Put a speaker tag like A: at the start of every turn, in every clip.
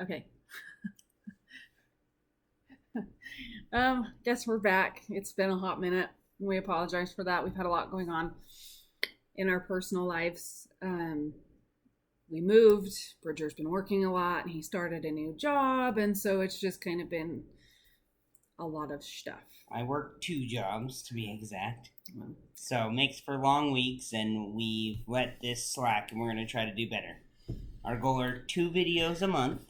A: Okay. Guess we're back. It's been a hot minute. We apologize for that. We've had a lot going on in our personal lives. We moved. Bridger's been working a lot, and he started a new job, and so it's just kind of been a lot of stuff.
B: I work two jobs to be exact.
A: Um,
B: So makes for long weeks, and we've let this slack, and we're going to try to do better. Our goal are 2 videos a month.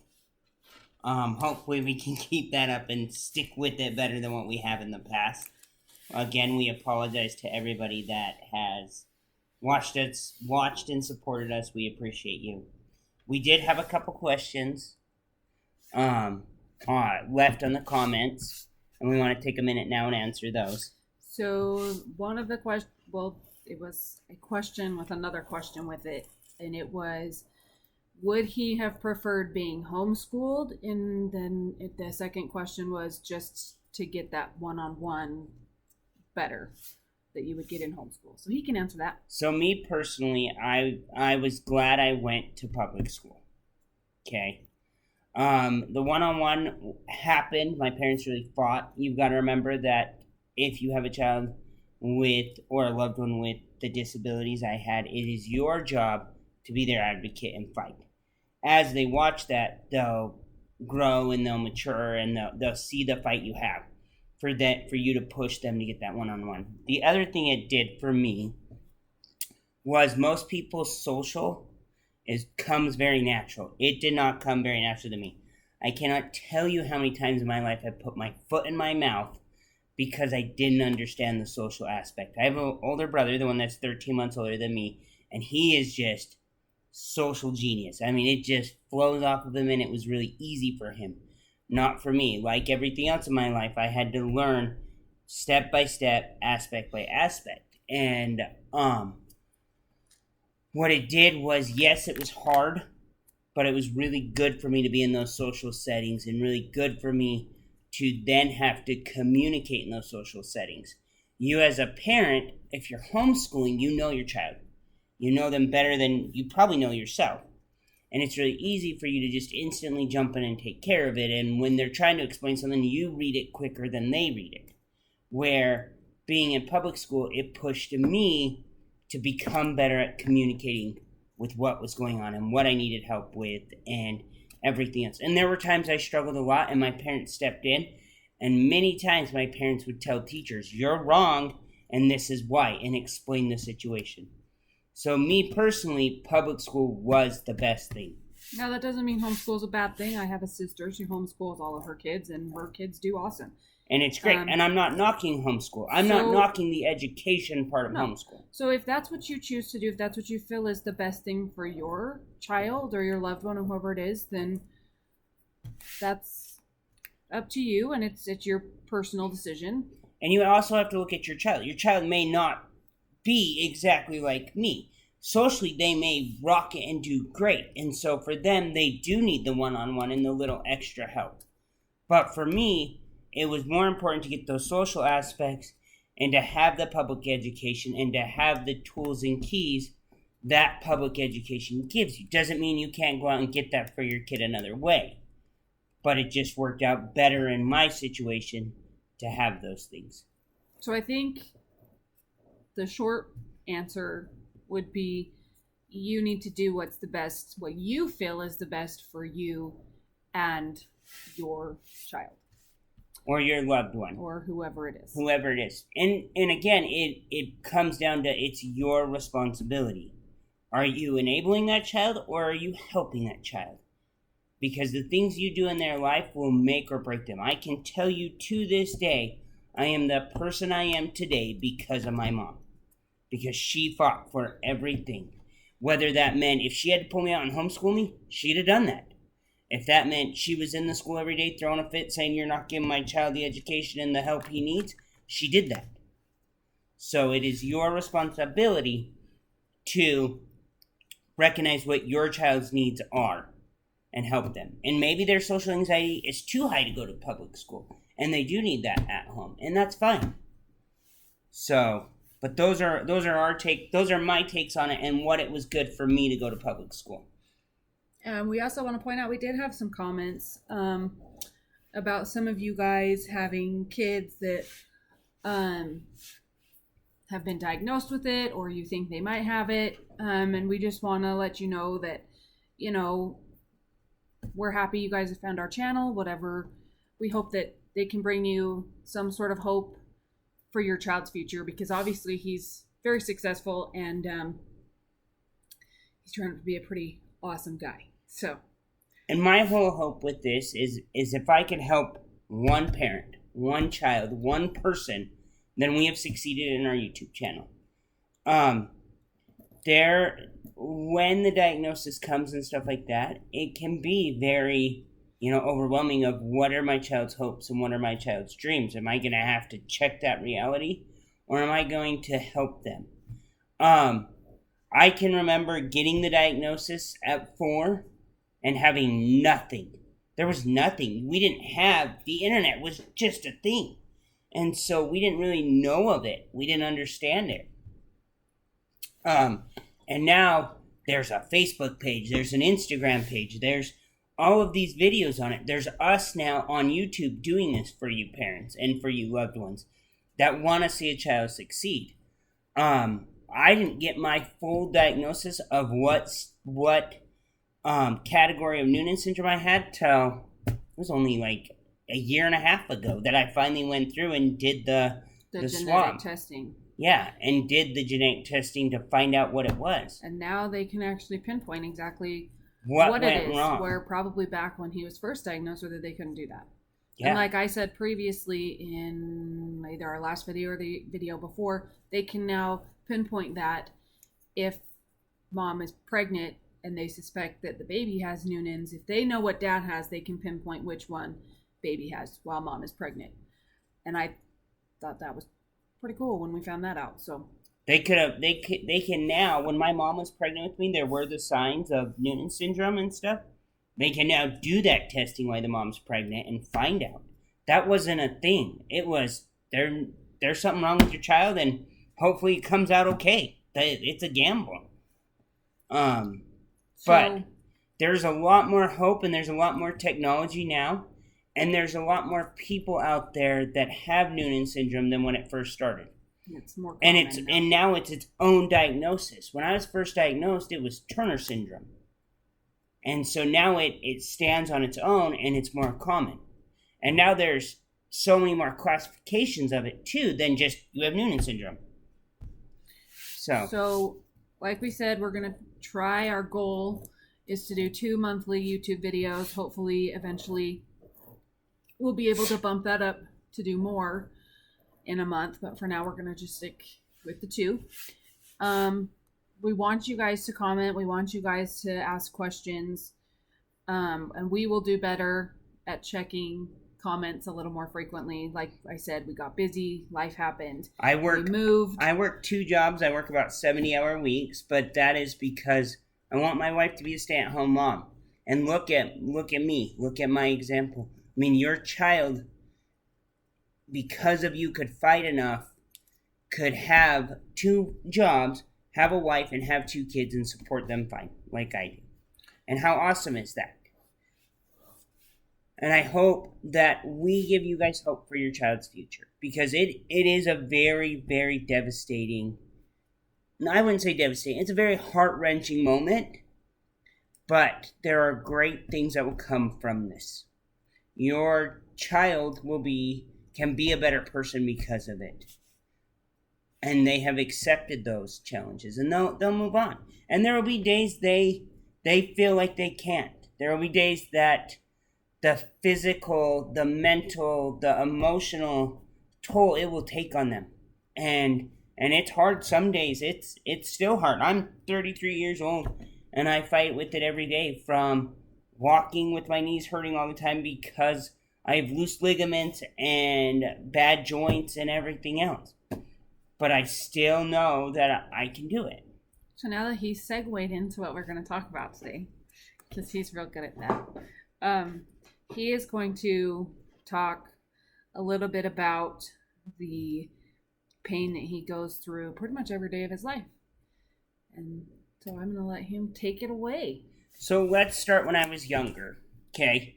B: Hopefully we can keep that up and stick with it better than what we have in the past. Again, we apologize to everybody that has watched and supported us. We appreciate you. We did have a couple questions left on the comments, and we want to take a minute now and answer those.
A: So one of the questions, well, it was a question with another question with it, and it was, would he have preferred being homeschooled? And then the second question was just to get that one-on-one better that you would get in homeschool. So he can answer that.
B: So me personally, I was glad I went to public school. Okay. The one-on-one happened. My parents really fought. You've got to remember that if you have a child with or a loved one with the disabilities I had, it is your job to be their advocate and fight. As they watch that, they'll grow and they'll mature and they'll see the fight you have for you to push them to get that one-on-one. The other thing it did for me was most people's social comes very natural. It did not come very natural to me. I cannot tell you how many times in my life I put my foot in my mouth because I didn't understand the social aspect. I have an older brother, the one that's 13 months older than me, and he is just social genius. I mean, it just flows off of him, and it was really easy for him. Not for me. Like everything else in my life, I had to learn step by step, aspect by aspect. And what it did was, yes, it was hard, but it was really good for me to be in those social settings and really good for me to then have to communicate in those social settings. You, as a parent, if you're homeschooling, you know your child. You know them better than you probably know yourself. And it's really easy for you to just instantly jump in and take care of it. And when they're trying to explain something, you read it quicker than they read it. Where being in public school, it pushed me to become better at communicating with what was going on and what I needed help with and everything else. And there were times I struggled a lot and my parents stepped in. And many times my parents would tell teachers, you're wrong and this is why, and explain the situation. So me personally, public school was the best thing.
A: Now, that doesn't mean homeschool is a bad thing. I have a sister. She homeschools all of her kids, and her kids do awesome.
B: And it's great. And I'm not knocking homeschool. I'm not knocking the education part of homeschool.
A: So if that's what you choose to do, if that's what you feel is the best thing for your child or your loved one or whoever it is, then that's up to you, and it's your personal decision.
B: And you also have to look at your child. Your child may not be exactly like me. Socially, they may rock it and do great. And so for them, they do need the one-on-one and the little extra help. But for me, it was more important to get those social aspects and to have the public education and to have the tools and keys that public education gives you. Doesn't mean you can't go out and get that for your kid another way. But it just worked out better in my situation to have those things.
A: So I think the short answer would be you need to do what's the best, what you feel is the best for you and your child.
B: Or your loved one.
A: Or whoever it is.
B: Whoever it is. And again, it comes down to it's your responsibility. Are you enabling that child or are you helping that child? Because the things you do in their life will make or break them. I can tell you to this day, I am the person I am today because of my mom. Because she fought for everything. Whether that meant if she had to pull me out and homeschool me, she'd have done that. If that meant she was in the school every day throwing a fit saying you're not giving my child the education and the help he needs, she did that. So it is your responsibility to recognize what your child's needs are and help them. And maybe their social anxiety is too high to go to public school, and they do need that at home, and that's fine. So, but those are my takes on it and what it was good for me to go to public school.
A: We also want to point out we did have some comments about some of you guys having kids that um, have been diagnosed with it, or you think they might have it. And we just want to let you know that, you know, we're happy you guys have found our channel. Whatever, we hope that they can bring you some sort of hope for your child's future, because obviously he's very successful and he's trying to be a pretty awesome guy. So,
B: and my whole hope with this is if I can help one parent, one child, one person, then we have succeeded in our YouTube channel. When the diagnosis comes and stuff like that, it can be very, overwhelming of what are my child's hopes and what are my child's dreams. Am I going to have to check that reality, or am I going to help them? I can remember getting the diagnosis at 4 and having nothing. There was nothing. We didn't have, the internet was just a thing. And so we didn't really know of it. We didn't understand it. And now there's a Facebook page, there's an Instagram page, there's all of these videos on it. There's us now on YouTube doing this for you parents and for you loved ones that want to see a child succeed. I didn't get my full diagnosis of what category of Noonan syndrome I had till it was only like a year and a half ago that I finally went through and did the
A: genetic
B: swab
A: testing.
B: Yeah, and did the genetic testing to find out what it was.
A: And now they can actually pinpoint exactly
B: what
A: it is.
B: Wrong.
A: Where probably back when he was first diagnosed, whether they couldn't do that.
B: Yeah.
A: And like I said previously in either our last video or the video before, they can now pinpoint that if mom is pregnant and they suspect that the baby has Noonan's, if they know what dad has, they can pinpoint which one baby has while mom is pregnant. And I thought that was pretty cool when we found that out. So
B: they can now, when my mom was pregnant with me, there were the signs of Noonan syndrome and stuff. They can now do that testing while the mom's pregnant and find out. That wasn't a thing. It was there's something wrong with your child, and hopefully it comes out okay. It's a gamble. But there's a lot more hope, and there's a lot more technology now, and there's a lot more people out there that have Noonan syndrome than when it first started.
A: It's more common
B: and now it's its own diagnosis. When I was first diagnosed, it was Turner syndrome. And so now it stands on its own, and it's more common. And now there's so many more classifications of it, too, than just you have Noonan syndrome.
A: So, like we said, we're going to try. Our goal is to do 2 monthly YouTube videos. Hopefully, eventually, we'll be able to bump that up to do more in a month. But for now, we're going to just stick with the 2. We want you guys to comment. We want you guys to ask questions. And we will do better at checking comments a little more frequently. Like I said, we got busy. Life happened.
B: We
A: moved.
B: I work 2 jobs. I work about 70-hour weeks. But that is because I want my wife to be a stay-at-home mom. And look at me. Look at my example. I mean, your child, because of you, could fight enough, could have 2 jobs, have a wife, and have 2 kids and support them fine, like I do. And how awesome is that? And I hope that we give you guys hope for your child's future, because it is a very, very devastating, no, I wouldn't say devastating, it's a very heart-wrenching moment, but there are great things that will come from this. Your child can be a better person because of it. And they have accepted those challenges, and they'll move on. And there will be days they feel like they can't. There will be days that the physical, the mental, the emotional toll it will take on them. And it's hard some days. It's still hard. I'm 33 years old, and I fight with it every day, from walking with my knees hurting all the time because I have loose ligaments and bad joints and everything else. But I still know that I can do it.
A: So now that he's segued into what we're going to talk about today, because he's real good at that, he is going to talk a little bit about the pain that he goes through pretty much every day of his life. And so I'm going to let him take it away.
B: So let's start when I was younger. Okay,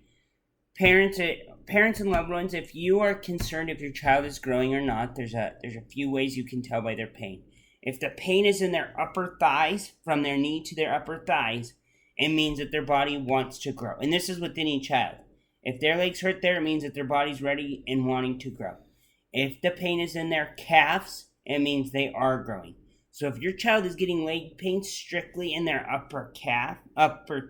B: parents, parents and loved ones. If you are concerned if your child is growing or not, there's a few ways you can tell by their pain. If the pain is in their upper thighs, from their knee to their upper thighs, it means that their body wants to grow. And this is with any child. If their legs hurt there, it means that their body's ready and wanting to grow. If the pain is in their calves, it means they are growing. So if your child is getting leg pain strictly in their upper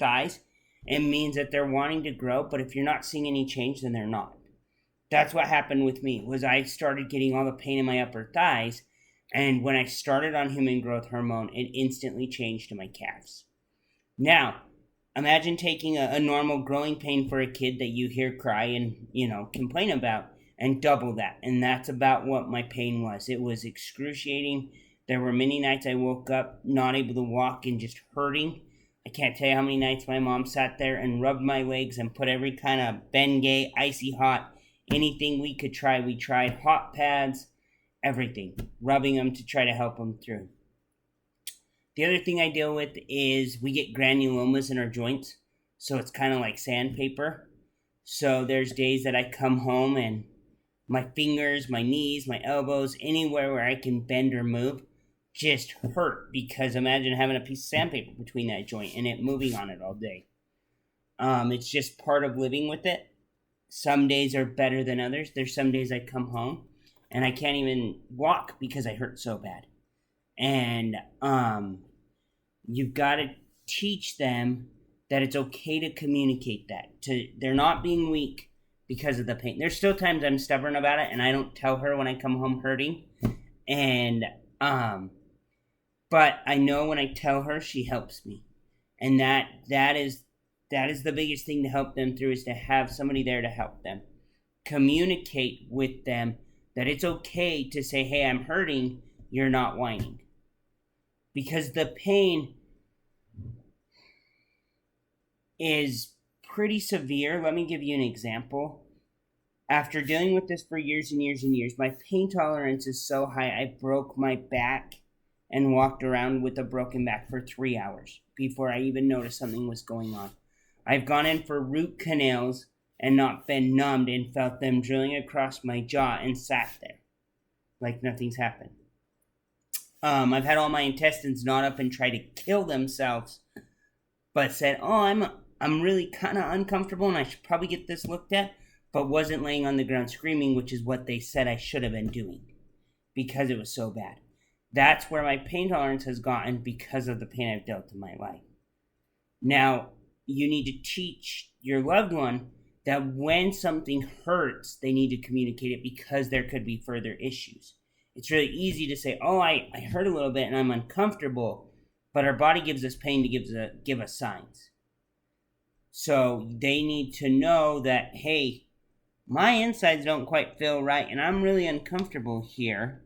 B: thighs, it means that they're wanting to grow. But if you're not seeing any change, then they're not. That's what happened with me. Was I started getting all the pain in my upper thighs, and when I started on human growth hormone, it instantly changed to my calves. Now, imagine taking a normal growing pain for a kid that you hear cry and, complain about, and double that. And that's about what my pain was. It was excruciating. There were many nights I woke up not able to walk and just hurting. I can't tell you how many nights my mom sat there and rubbed my legs and put every kind of Bengay, icy hot, anything we could try. We tried hot pads, everything, rubbing them to try to help them through. The other thing I deal with is we get granulomas in our joints, so it's kind of like sandpaper. So there's days that I come home and my fingers, my knees, my elbows, anywhere where I can bend or move, just hurt, because imagine having a piece of sandpaper between that joint and it moving on it all day. It's just part of living with it. Some days are better than others. There's some days I come home and I can't even walk because I hurt so bad. And you've got to teach them that it's okay to communicate that. They're not being weak because of the pain. There's still times I'm stubborn about it and I don't tell her when I come home hurting. And but I know when I tell her, she helps me. And that is the biggest thing to help them through, is to have somebody there to help them. Communicate with them that it's okay to say, hey, I'm hurting, you're not whining. Because the pain is pretty severe. Let me give you an example. After dealing with this for years and years and years, my pain tolerance is so high, I broke my back and walked around with a broken back for 3 hours before I even noticed something was going on. I've gone in for root canals and not been numbed and felt them drilling across my jaw and sat there like nothing's happened. I've had all my intestines gnawed up and tried to kill themselves, but said, I'm really kind of uncomfortable and I should probably get this looked at, but wasn't laying on the ground screaming, which is what they said I should have been doing because it was so bad. That's where my pain tolerance has gotten because of the pain I've dealt in my life. Now, you need to teach your loved one that when something hurts, they need to communicate it, because there could be further issues. It's really easy to say, I hurt a little bit and I'm uncomfortable, but our body gives us pain to give us signs. So they need to know that, hey, my insides don't quite feel right and I'm really uncomfortable here.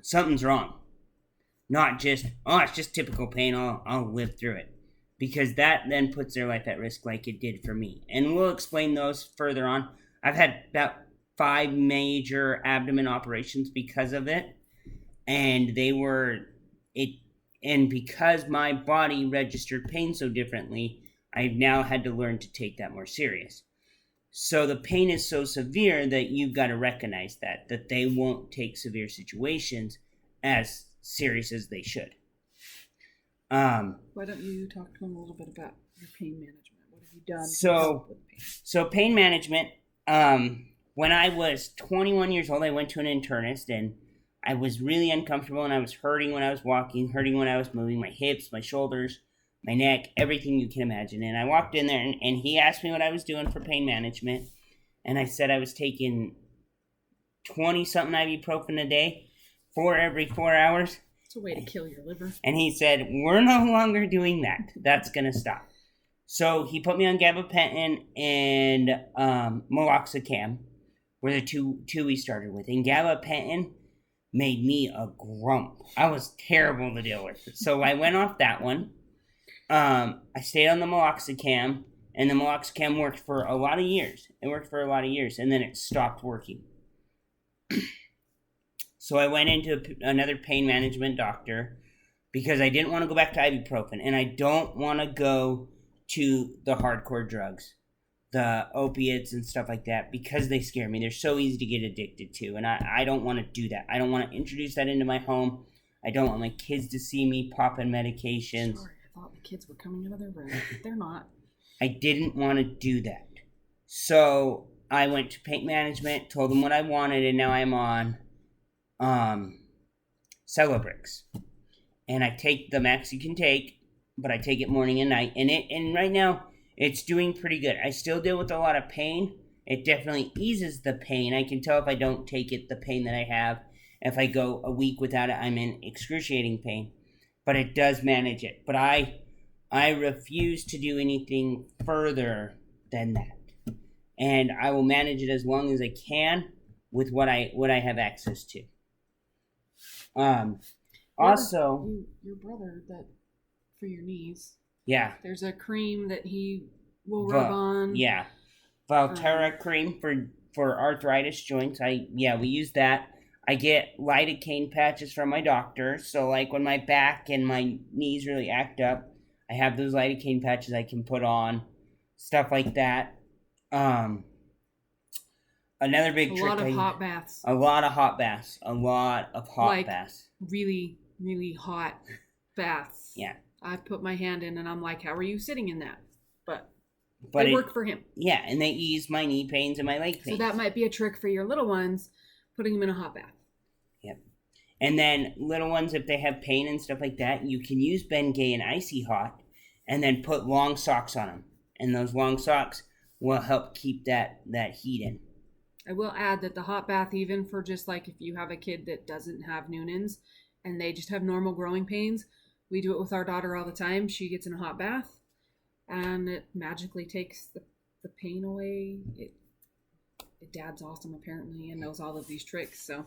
B: Something's wrong. Not just, it's just typical pain, I'll live through it. Because that then puts their life at risk like it did for me. And we'll explain those further on. I've had about 5 major abdomen operations because of it. And and because my body registered pain so differently, I've now had to learn to take that more serious. So the pain is so severe that you've got to recognize that they won't take severe situations as serious as they should.
A: Why don't you talk to them a little bit about your pain management? What have you done to help with pain?
B: So pain management, when I was 21 years old, I went to an internist and I was really uncomfortable and I was hurting when I was walking, hurting when I was moving, my hips, my shoulders, my neck, everything you can imagine. And I walked in there and he asked me what I was doing for pain management. And I said I was taking 20-something ibuprofen a day, 4 every 4 hours.
A: It's a way to kill your liver.
B: And he said, we're no longer doing that. That's going to stop. So he put me on gabapentin and meloxicam were the two we started with. And gabapentin made me a grump. I was terrible to deal with. So I went off that one. I stayed on the meloxicam, and the meloxicam worked for a lot of years. It worked for a lot of years, and then it stopped working. So I went into another pain management doctor because I didn't want to go back to ibuprofen, and I don't want to go to the hardcore drugs, the opiates and stuff like that, because they scare me. They're so easy to get addicted to, and I don't want to do that. I don't want to introduce that into my home. I don't want my kids to see me popping medications.
A: Sorry, I thought the kids were coming out of their room. They're not.
B: I didn't want to do that. So I went to pain management, told them what I wanted, and now I'm on Celebrex. And I take the max you can take, but I take it morning and night. And right now, it's doing pretty good. I still deal with a lot of pain. It definitely eases the pain. I can tell if I don't take it, the pain that I have. If I go a week without it, I'm in excruciating pain. But it does manage it. But I refuse to do anything further than that. And I will manage it as long as I can with what I have access to. Also,
A: your brother, that for your knees.
B: Yeah.
A: There's a cream that he will rub on.
B: Yeah. Valterra cream for arthritis joints. We use that. I get lidocaine patches from my doctor. So like when my back and my knees really act up, I have those lidocaine patches I can put on. Stuff like that. Another big trick.
A: A lot of hot baths.
B: A lot of hot baths. A lot of hot baths.
A: Really, really hot baths.
B: Yeah.
A: I put my hand in and I'm like, how are you sitting in that? But
B: they
A: work for him.
B: Yeah, and they ease my knee pains and my leg pains.
A: So that might be a trick for your little ones, putting them in a hot bath.
B: Yep. And then little ones, if they have pain and stuff like that, you can use Bengay and Icy Hot and then put long socks on them. And those long socks will help keep that heat in.
A: I will add that the hot bath, even for just like if you have a kid that doesn't have Noonans and they just have normal growing pains, we do it with our daughter all the time. She gets in a hot bath and it magically takes the pain away. Dad's awesome apparently and knows all of these tricks. So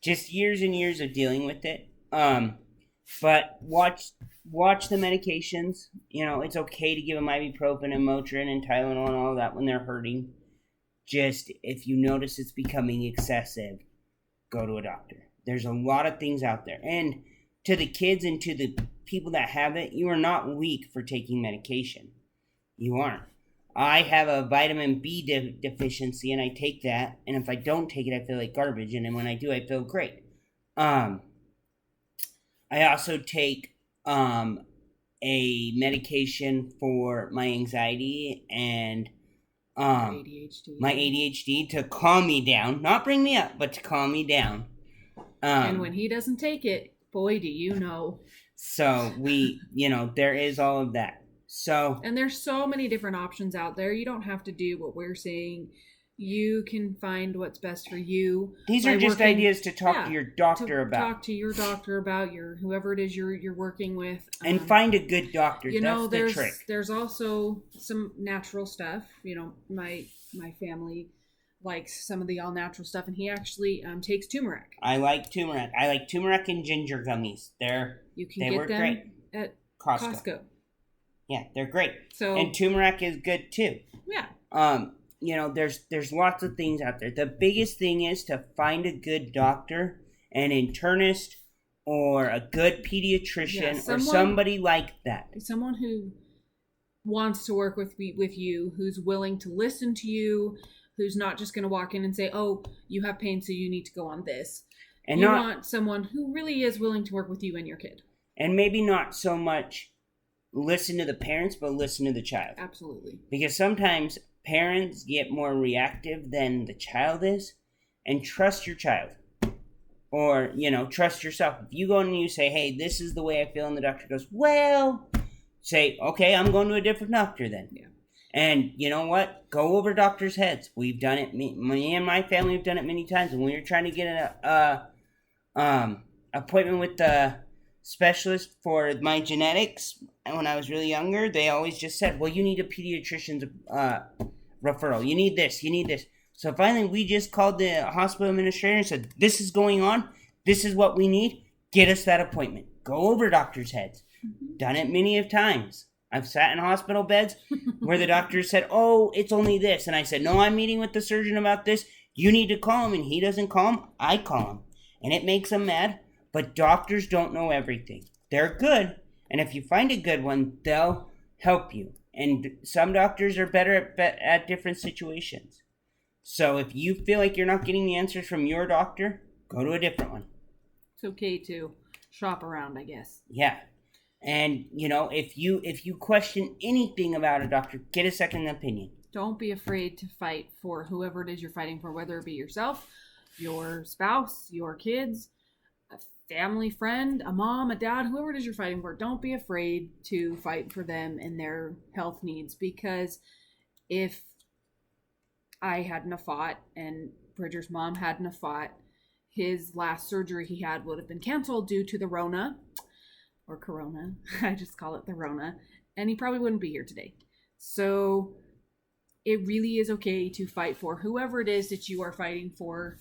B: just years and years of dealing with it. But watch the medications. You know, it's okay to give them ibuprofen and Motrin and Tylenol and all that when they're hurting. Just if you notice it's becoming excessive, go to a doctor. There's a lot of things out there. And to the kids and to the people that have it, you are not weak for taking medication. You aren't. I have a vitamin B deficiency and I take that. And if I don't take it, I feel like garbage. And then when I do, I feel great. I also take a medication for my anxiety and my ADHD to calm me down. Not bring me up, but to calm me down.
A: And when he doesn't take it, boy, do you know.
B: So there is all of that. So,
A: and there's so many different options out there. You don't have to do what we're saying. You can find what's best for you.
B: These are just ideas to talk to your doctor about.
A: Talk to your doctor about whoever it is you're working with.
B: And find a good doctor. That's the trick.
A: There's also some natural stuff. My family likes some of the all natural stuff, and he actually takes turmeric.
B: I like turmeric. I like turmeric and ginger gummies. They work great
A: at
B: Costco. Yeah, they're great. And turmeric is good too.
A: Yeah.
B: There's lots of things out there. The biggest thing is to find a good doctor, an internist, or a good pediatrician, or somebody like that.
A: Someone who wants to work with you, who's willing to listen to you, who's not just going to walk in and say, "Oh, you have pain, so you need to go on this." And you want someone who really is willing to work with you and your kid.
B: And maybe not so much listen to the parents, but listen to the child.
A: Absolutely.
B: Because sometimes parents get more reactive than the child is, and trust your child. Or, trust yourself. If you go in and you say, "Hey, this is the way I feel," and the doctor goes, "Well," say, "Okay, I'm going to a different doctor then."
A: Yeah.
B: And you know what? Go over doctors' heads. We've done it. Me and my family have done it many times. When we were trying to get an appointment with the specialist for my genetics, and when I was really younger, they always just said, "Well, you need a pediatrician's referral. You need this. You need this." So finally, we just called the hospital administrator and said, "This is going on. This is what we need. Get us that appointment." Go over doctors' heads. Mm-hmm. Done it many of times. I've sat in hospital beds where the doctor said, "Oh, it's only this." And I said, "No, I'm meeting with the surgeon about this. You need to call him." And he doesn't call him. I call him. And it makes him mad. But doctors don't know everything. They're good, and if you find a good one, they'll help you. And some doctors are better at different situations. So if you feel like you're not getting the answers from your doctor, go to a different one.
A: It's okay to shop around, I guess.
B: Yeah. And if you question anything about a doctor, get a second opinion.
A: Don't be afraid to fight for whoever it is you're fighting for, whether it be yourself, your spouse, your kids, a family friend, a mom, a dad, whoever it is you're fighting for. Don't be afraid to fight for them and their health needs, because if I hadn't have fought and Bridger's mom hadn't have fought, his last surgery he had would have been canceled due to the Rona, or Corona. I just call it the Rona, and he probably wouldn't be here today. So it really is okay to fight for whoever it is that you are fighting for.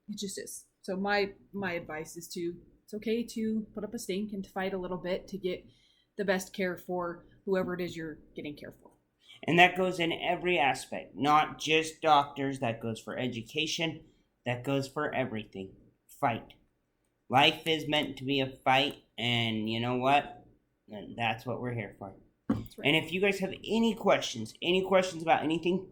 A: It just is. So my advice is it's okay to put up a stink and to fight a little bit to get the best care for whoever it is you're getting care for.
B: And that goes in every aspect, not just doctors. That goes for education. That goes for everything. Fight. Life is meant to be a fight, and you know what? That's what we're here for.
A: That's right.
B: And if you guys have any questions about anything,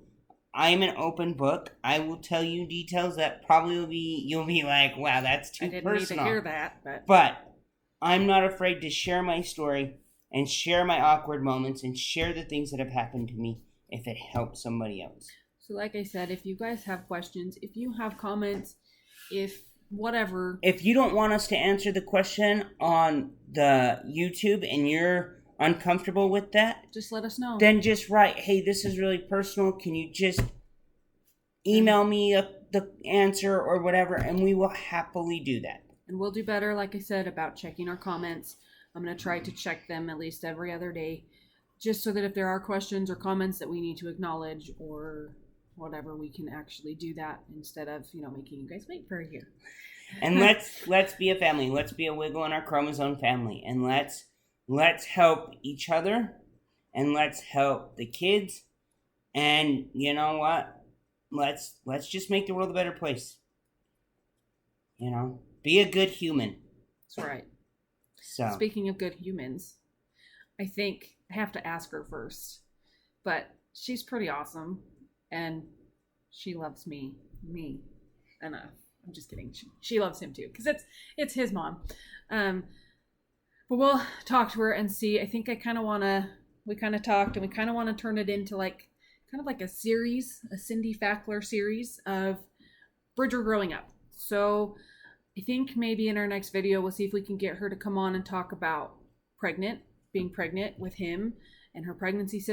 B: I am an open book. I will tell you details that probably you'll be like, wow, that's too personal.
A: I didn't need to hear that,
B: but I'm not afraid to share my story and share my awkward moments and share the things that have happened to me if it helps somebody else.
A: So like I said, if you guys have questions, if you have comments, if whatever.
B: If you don't want us to answer the question on the YouTube and you're uncomfortable with that,
A: just let us know.
B: Then just write, hey, this is really personal. Can you just email me the answer or whatever, and we will happily do that.
A: And we'll do better, like I said, about checking our comments. I'm going to try to check them at least every other day, just so that if there are questions or comments that we need to acknowledge or whatever, we can actually do that instead of, making you guys wait for a year.
B: And let's be a family. Let's be a wiggle in our chromosome family. And let's help each other, and let's help the kids. And you know what? Let's just make the world a better place. Be a good human.
A: That's right.
B: So
A: speaking of good humans, I think I have to ask her first, but she's pretty awesome, and she loves me enough. I'm just kidding. She loves him too, because it's his mom. But we'll talk to her and see. I think we kind of talked, and we kind of want to turn it into like a series, a Cindy Fackler series of Bridger growing up. So I think maybe in our next video, we'll see if we can get her to come on and talk about being pregnant with him and her pregnancy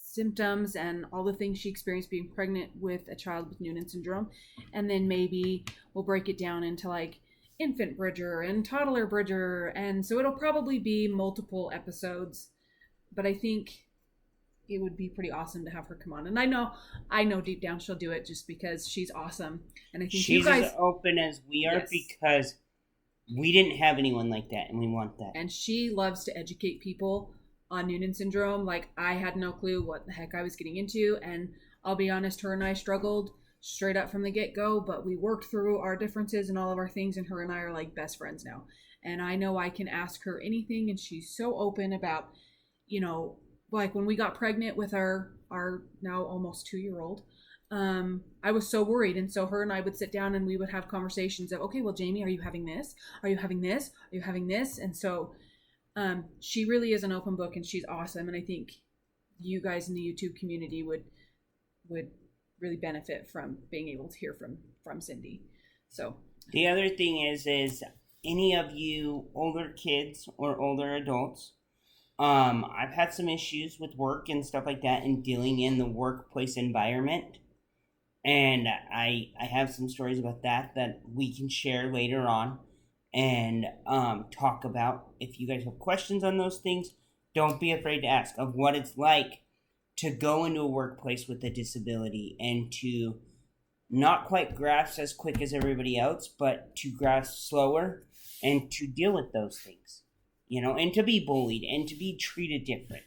A: symptoms and all the things she experienced being pregnant with a child with Noonan syndrome. And then maybe we'll break it down into like infant Bridger and toddler Bridger. And so it'll probably be multiple episodes, but I think it would be pretty awesome to have her come on. And I know deep down she'll do it just because she's awesome. And I think
B: she's as open as we are. Yes. Because we didn't have anyone like that, and we want that.
A: And she loves to educate people on Noonan syndrome. Like, I had no clue what the heck I was getting into, and I'll be honest, her and I struggled straight up from the get-go, but we worked through our differences and all of our things, and her and I are like best friends now. And I know I can ask her anything, and she's so open about, like when we got pregnant with our now almost 2-year-old, I was so worried. And so her and I would sit down and we would have conversations of, okay, well, Jamie, are you having this? Are you having this? Are you having this? And so she really is an open book, and she's awesome. And I think you guys in the YouTube community would really benefit from being able to hear from Cindy. So
B: the other thing is any of you older kids or older adults, I've had some issues with work and stuff like that and dealing in the workplace environment. And I have some stories about that we can share later on and talk about. If you guys have questions on those things, don't be afraid to ask of what it's like to go into a workplace with a disability and to not quite grasp as quick as everybody else, but to grasp slower and to deal with those things. And to be bullied and to be treated different,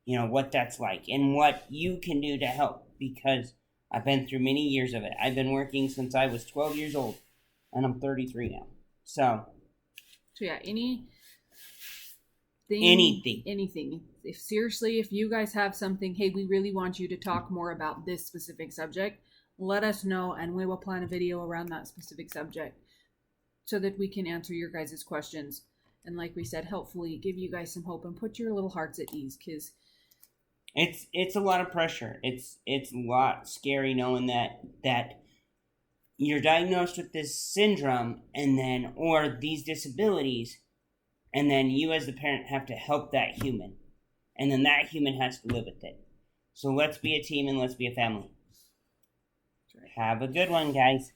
B: what that's like and what you can do to help, because I've been through many years of it. I've been working since I was 12 years old, and I'm 33 now. So
A: So yeah, anything. If seriously, if you guys have something, hey, we really want you to talk more about this specific subject, let us know, and we will plan a video around that specific subject so that we can answer your guys' questions. And like we said, hopefully give you guys some hope and put your little hearts at ease, because
B: it's a lot of pressure. It's a lot scary knowing that you're diagnosed with this syndrome and then or these disabilities, and then you as the parent have to help that human, and then that human has to live with it. So let's be a team and let's be a family.
A: right.
B: Have a good one, guys.